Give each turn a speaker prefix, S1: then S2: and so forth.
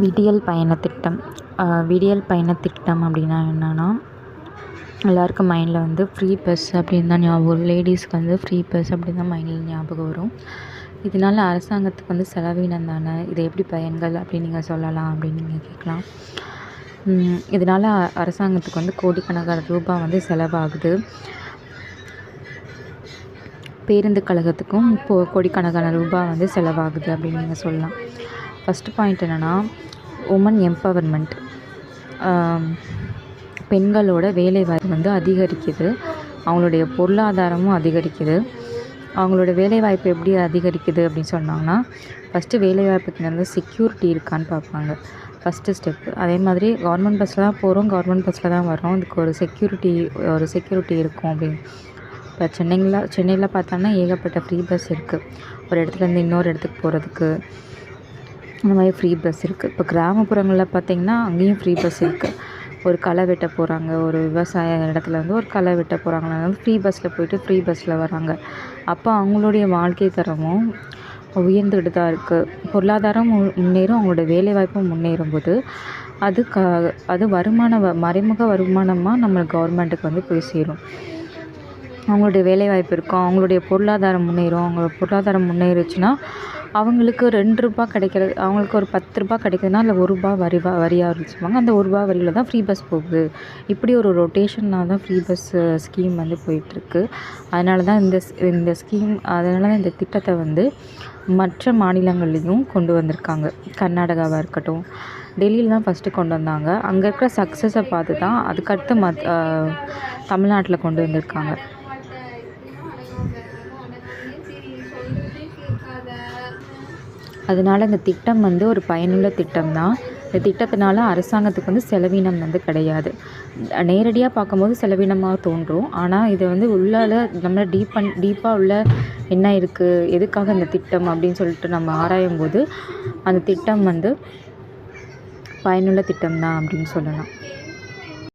S1: விடியல் பயணத் திட்டம். விடியல் பயணத் திட்டம் அப்படின்னா என்னென்னா, எல்லாருக்கும் மைண்டில் வந்து ஃப்ரீ பஸ் அப்படின்னு தான் ஞாபகம் வரும். லேடீஸ்க்கு வந்து ஃப்ரீ பஸ் அப்படின்னு தான் மைண்டில் ஞாபகம் வரும். இதனால் அரசாங்கத்துக்கு வந்து செலவினம் தானே, இது எப்படி பயன்கள் அப்படின்னு நீங்கள் சொல்லலாம் அப்படின்னு நீங்கள் கேட்கலாம். இதனால் அரசாங்கத்துக்கு வந்து கோடிக்கணக்கான ரூபாய் வந்து செலவாகுது. பேருந்து கழகத்துக்கும் கோடிக்கணக்கான ரூபாய் வந்து செலவாகுது அப்படின்னு நீங்கள் சொல்லலாம். ஃபஸ்ட்டு பாயிண்ட் என்னென்னா, உமன் எம்பவர்மெண்ட். பெண்களோட வேலைவாய்ப்பு வந்து அதிகரிக்குது, அவங்களுடைய பொருளாதாரமும் அதிகரிக்குது. அவங்களோட வேலைவாய்ப்பு எப்படி அதிகரிக்குது அப்படின்னு சொன்னாங்கன்னா, ஃபஸ்ட்டு வேலைவாய்ப்புக்கு வந்து செக்யூரிட்டி இருக்கான்னு பார்ப்பாங்க, ஃபஸ்ட்டு ஸ்டெப்பு. அதே மாதிரி கவர்மெண்ட் பஸ்ஸில் தான் போகிறோம், கவர்மெண்ட் பஸ்ஸில் தான் வரோம், அதுக்கு ஒரு செக்யூரிட்டி இருக்கும் அப்படின்னு. இப்போ சென்னையில் பார்த்தோன்னா ஏகப்பட்ட ஃப்ரீ பஸ் இருக்குது. ஒரு இடத்துலேருந்து இன்னொரு இடத்துக்கு போகிறதுக்கு இந்த மாதிரி ஃப்ரீ பஸ் இருக்குது. இப்போ கிராமப்புறங்களில் பார்த்திங்கன்னா அங்கேயும் ஃப்ரீ பஸ் இருக்குது. ஒரு களை வெட்ட போகிறாங்க, ஒரு விவசாய இடத்துல வந்து ஒரு களை வெட்ட போகிறாங்கன்னா வந்து ஃப்ரீ பஸ்ஸில் போயிட்டு ஃப்ரீ பஸ்ஸில் வராங்க. அப்போ அவங்களுடைய வாழ்க்கை தரமும் உயர்ந்துக்கிட்டு தான் இருக்குது. பொருளாதாரம் முன்னேறும், அவங்களோட வேலைவாய்ப்பும் முன்னேறும்போது அது மறைமுக வருமானமாக நம்ம கவர்மெண்ட்டுக்கு வந்து போய் சேரும். அவங்களுடைய வேலைவாய்ப்பு இருக்கும், அவங்களுடைய பொருளாதாரம் முன்னேறும். அவங்களோட பொருளாதாரம் முன்னேறுச்சுன்னா அவங்களுக்கு ₹2 கிடைக்கிறது, அவங்களுக்கு ஒரு ₹10 கிடைக்குதுன்னா அதில் ₹1 வரியாக வச்சுப்பாங்க. அந்த ₹1 வரியில் தான் ஃப்ரீ பஸ் போகுது. இப்படி ஒரு ரொட்டேஷனால் தான் ஃப்ரீ பஸ் ஸ்கீம் வந்து போயிட்டுருக்கு. அதனால தான் இந்த திட்டத்தை வந்து மற்ற மாநிலங்கள்லேயும் கொண்டு வந்திருக்காங்க. கர்நாடகாவாக இருக்கட்டும், டெல்லியில் தான் ஃபஸ்ட்டு கொண்டு வந்தாங்க. அங்கே இருக்கிற சக்ஸஸை பார்த்து தான் அதுக்கடுத்து தமிழ்நாட்டில் கொண்டு வந்திருக்காங்க. அதனால் இந்த திட்டம் வந்து ஒரு பயனுள்ள திட்டம் தான். இந்த திட்டத்தினால அரசாங்கத்துக்கு வந்து செலவினம் வந்து கிடையாது. நேரடியாக பார்க்கும்போது செலவினமாக தோன்றும். ஆனால் இது வந்து உள்ளால் நம்ம டீப்பாக உள்ள என்ன இருக்குது, எதுக்காக இந்த திட்டம் அப்படின்னு சொல்லிட்டு நம்ம ஆராயும் போது அந்த திட்டம் வந்து பயனுள்ள திட்டம் தான் அப்படின்னு சொல்லலாம்.